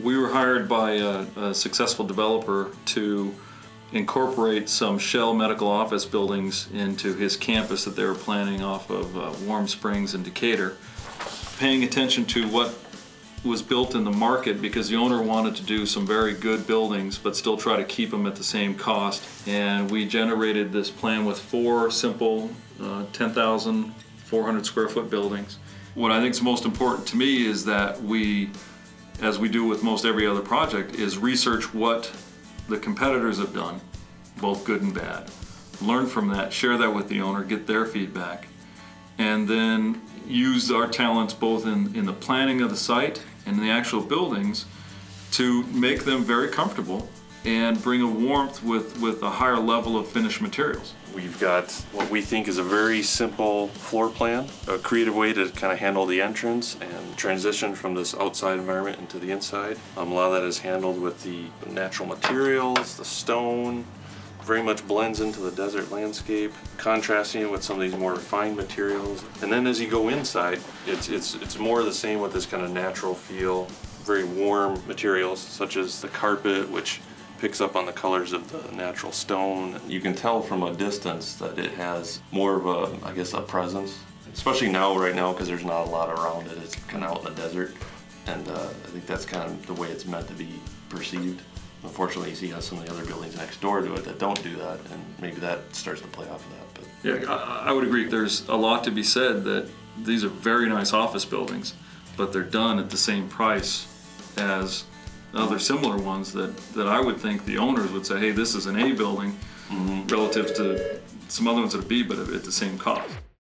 We were hired by a successful developer to incorporate some shell medical office buildings into his campus that they were planning off of Warm Springs and Decatur, paying attention to what was built in the market because the owner wanted to do some very good buildings but still try to keep them at the same cost. And we generated this plan with 4 simple 10,400 square foot buildings. What I think is most important to me is that we, as we do with most every other project, is research what the competitors have done, both good and bad. Learn from that, share that with the owner, get their feedback, and then use our talents both in the planning of the site and the actual buildings to make them very comfortable and bring a warmth with a higher level of finished materials. We've got what we think is a very simple floor plan, a creative way to kind of handle the entrance and transition from this outside environment into the inside. A lot of that is handled with the natural materials, the stone, very much blends into the desert landscape, contrasting it with some of these more refined materials. And then as you go inside, it's more of the same with this kind of natural feel, very warm materials such as the carpet, which picks up on the colors of the natural stone. You can tell from a distance that it has more of a, I guess, a presence, especially right now, because there's not a lot around it. It's kind of out in the desert, and I think that's kind of the way it's meant to be perceived. Unfortunately, you see how some of the other buildings next door to it that don't do that, and maybe that starts to play off of that. But yeah, I would agree. There's a lot to be said that these are very nice office buildings, but they're done at the same price as other similar ones that I would think the owners would say, hey, this is an A building relative to some other ones that are B, but at the same cost.